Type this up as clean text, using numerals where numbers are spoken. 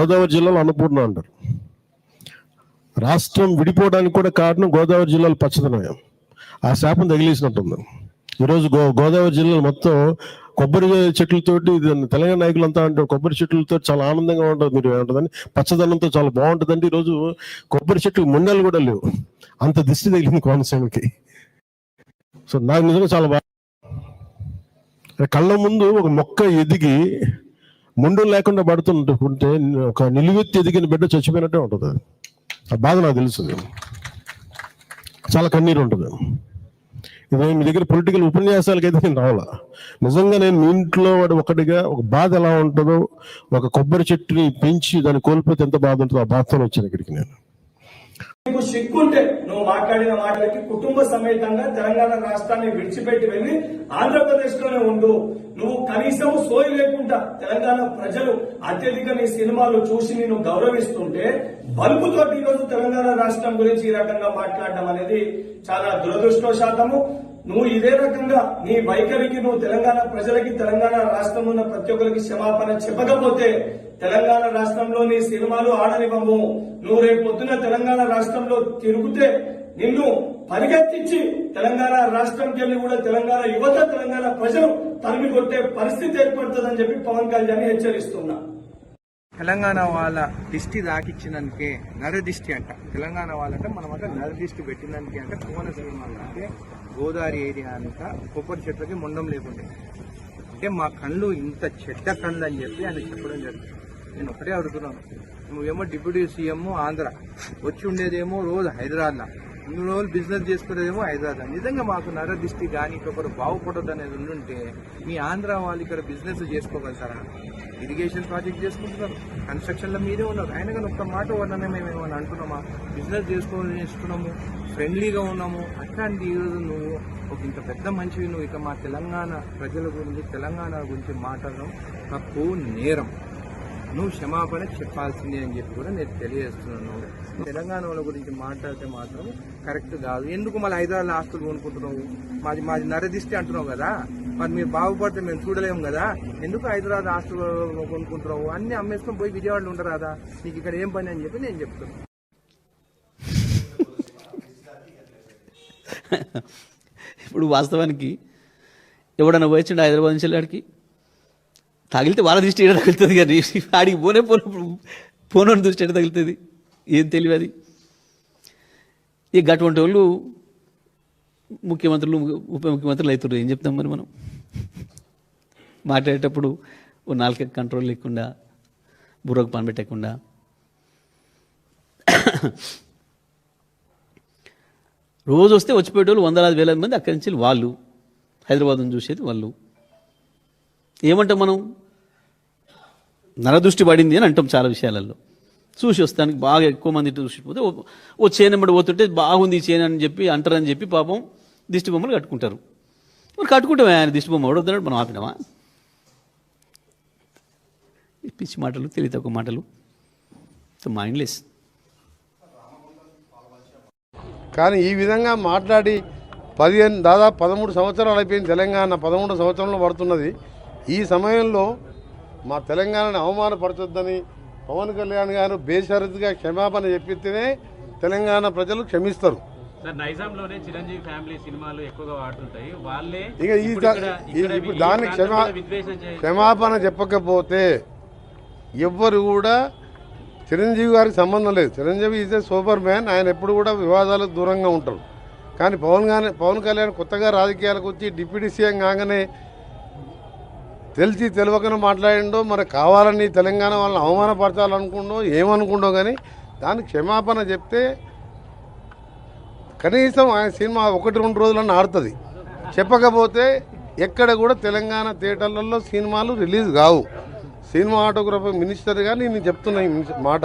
గోదావరి జిల్లాలో అన్నపూర్ణ అంటారు. రాష్ట్రం విడిపోవడానికి కూడా కారణం గోదావరి జిల్లాలో పచ్చదనం. ఆ శాపం తగిలేసినట్టుంది. ఈరోజు గోదావరి జిల్లాలో మొత్తం కొబ్బరి చెట్లతోటి, తెలంగాణ నాయకులంతా అంటే కొబ్బరి చెట్లతో చాలా ఆనందంగా ఉంటుంది. మీరు ఏమంటుందని పచ్చదనంతో చాలా బాగుంటుందండి. ఈరోజు కొబ్బరి చెట్లు ముండలు కూడా లేవు, అంత దిష్టి తగిలింది కోనసీమకి. సో నాకు నిజంగా చాలా బాగా, కళ్ళ ముందు ఒక మొక్క ఎదిగి ముండు లేకుండా పడుతుంటే ఒక నిలువెత్తి ఎదిగిన బిడ్డ చచ్చిపోయినట్టే ఉంటుంది. ఆ బాధ నాకు తెలుసు. చాలా కన్నీరు ఉంటుంది. ఇదే మీ దగ్గర పొలిటికల్ ఉపన్యాసాలకైతే నేను రావాలా. నిజంగా నేను మీ ఇంట్లో వాడు ఒకటిగా ఒక బాధ ఎలా ఉంటుందో, ఒక కొబ్బరి చెట్టుని పెంచి దాన్ని కోల్పోతే ఎంత బాధ ఉంటుందో ఆ బాధతో వచ్చాను ఇక్కడికి నేను. నీకు సిగ్గుంటే నువ్వు మాట్లాడిన మాటలకి కుటుంబ సమేతంగా తెలంగాణ రాష్ట్రాన్ని విడిచిపెట్టి వెళ్లి ఆంధ్రప్రదేశ్ లోనే ఉండు. నువ్వు కనీసం సోయి లేకుండా తెలంగాణ ప్రజలు అత్యధిక నీ సినిమాలు చూసి నేను గౌరవిస్తుంటే బల్బుతోటి ఈరోజు తెలంగాణ రాష్ట్రం గురించి ఈ రకంగా మాట్లాడడం అనేది చాలా దురదృష్టవశాతము. నువ్వు ఇదే రకంగా నీ వైఖరికి నువ్వు తెలంగాణ ప్రజలకి, తెలంగాణ రాష్ట్రంలో ఉన్న ప్రతి ఒక్కరికి క్షమాపణ చెప్పకపోతే తెలంగాణ రాష్ట్రంలో నీ సినిమాలు ఆడనివ్వము. నువ్వు రేపు పొద్దున తెలంగాణ రాష్ట్రంలో తిరుగుతే నిన్ను పరిగెత్తించి తెలంగాణ రాష్ట్రంకి వెళ్ళి కూడా తెలంగాణ యువత, తెలంగాణ ప్రజలు తరిమి కొట్టే పరిస్థితి ఏర్పడుతుందని చెప్పి పవన్ కళ్యాణ్ హెచ్చరిస్తున్నా. తెలంగాణ వాళ్ళ దిష్టి తాకిచ్చినందుకే నరదిష్టి అంట. తెలంగాణ వాళ్ళంటే మనమంటే నరదిష్టి పెట్టినందుకే అంటే కోనసీమ అంటే గోదావరి ఏరియా అంతా కొబ్బరి చెట్లకి మొండం లేకుండే. అంటే మా కళ్ళు ఇంత చెడ్డ కళ్ళు అని చెప్పి ఆయన చెప్పడం జరిగింది. నేను ఒకటే అడుగుతున్నాను, నువ్వేమో డిప్యూటీ సీఎం ఆంధ్ర, వచ్చి ఉండేదేమో రోజు హైదరాబాద్లో, ఇన్ని రోజులు బిజినెస్ చేసుకునేదేమో హైదరాబాద్. నిజంగా మాకు నరదిష్టి కానీ ఒకరు బాగుపడదు అనేది ఉండుంటే మీ ఆంధ్ర వాళ్ళు ఇక్కడ బిజినెస్ చేసుకోగలుగుతారా? ఇరిగేషన్ ప్రాజెక్ట్ చేసుకుంటున్నారు, కన్స్ట్రక్షన్ లో మీరే ఉన్నారు. ఆయన కానీ ఒక్క మాట వల్లనే మేము ఏమైనా అంటున్నామా? బిజినెస్ చేసుకున్నాము, ఫ్రెండ్లీగా ఉన్నాము. అట్లాంటి ఈరోజు నువ్వు ఒక ఇంత పెద్ద మనిషివి, నువ్వు ఇక మా తెలంగాణ ప్రజల గురించి, తెలంగాణ గురించి మాట్లాడడం తప్పు, నేరం. నువ్వు క్షమాపణ చెప్పాల్సిందే అని చెప్పి కూడా నేను తెలియజేస్తున్నాను. తెలంగాణ వాళ్ళ గురించి మాట్లాడితే మాత్రం కరెక్ట్ కాదు. ఎందుకు మళ్ళీ హైదరాబాద్ ఆస్తులు కొనుక్కుంటున్నావు? మాది నరదిష్టి అంటున్నావు కదా, మరి మీరు బాగుపడితే మేము చూడలేము కదా, ఎందుకు హైదరాబాద్ ఆస్తులు కొనుక్కుంటున్నావు? అన్ని అమ్మేసుకొని పోయి విజయవాడలో ఉండరాదా? నీకు ఇక్కడ ఏం పని అని చెప్పి నేను చెప్తున్నాను. ఇప్పుడు వాస్తవానికి ఎవడన్నా పోయించండి హైదరాబాద్ నుంచి వెళ్ళాడికి, తగిలితే వాళ్ళ దృష్టి ఎక్కడ తగులుతుంది కానీ ఆడికి పోనోని దృష్టి ఎక్కడ తగులుతుంది? ఏం తెలియదు. ఇక అటువంటి వాళ్ళు ముఖ్యమంత్రులు, ఉప ముఖ్యమంత్రులు అవుతారు. ఏం చెప్తాం మరి మనం? మాట్లాడేటప్పుడు ఓ నాలుక కంట్రోల్ లేకుండా, బుర్రకు పని పెట్టకుండా, రోజు వస్తే వచ్చిపోయేటోళ్ళు వందలాది వేలాది మంది అక్కడి నుంచి వాళ్ళు, హైదరాబాద్ను చూసేది వాళ్ళు. ఏమంటాం మనం? నరదృష్టి పడింది అని అంటాం చాలా విషయాలలో. చూసి వస్తానికి బాగా ఎక్కువ మంది చూసిపోతే ఓ చేనెంబడి పోతుంటే బాగుంది ఈ చేను అని చెప్పి అంటారని చెప్పి పాపం దిష్టి బొమ్మలు కట్టుకుంటారు. మరి కట్టుకుంటామే, ఆయన దిష్టి బొమ్మ ఎవడొద్దాడు, మనం ఆపినామా? పిచ్చి మాటలు, తెలియ తక్కువ మాటలు, మైండ్లెస్. కానీ ఈ విధంగా మాట్లాడి దాదాపు 13 సంవత్సరాలు అయిపోయింది. తెలంగాణ 13 సంవత్సరంలో పడుతున్నది. ఈ సమయంలో మా తెలంగాణను అవమానపరచొద్దని పవన్ కళ్యాణ్ గారు బేషరతుగా క్షమాపణ చెప్పితేనే తెలంగాణ ప్రజలు క్షమిస్తారు. ఇక ఇప్పుడు దానికి క్షమాపణ చెప్పకపోతే ఎవ్వరు కూడా, చిరంజీవి గారికి సంబంధం లేదు. Chiranjeevi is a super man, ఆయన ఎప్పుడు కూడా వివాదాలకు దూరంగా ఉంటాడు. కానీ పవన్ కళ్యాణ్ కొత్తగా రాజకీయాలకు వచ్చి డిప్యూటీ సీఎం కాగానే తెలిసి తెలియకనే మాట్లాడిండో, మరి కావాలని తెలంగాణ వాళ్ళని అవమానపరచాలనుకుండో ఏమనుకుండో, కానీ దానికి క్షమాపణ చెప్తే కనీసం ఆయన సినిమా 1-2 రోజులన్నా ఆడుతుంది. చెప్పకపోతే ఎక్కడ కూడా తెలంగాణ థియేటర్లలో సినిమాలు రిలీజ్ కావు. సినిమాటోగ్రఫీ మినిస్టర్గా నేను చెప్తున్నా ఈ మాట.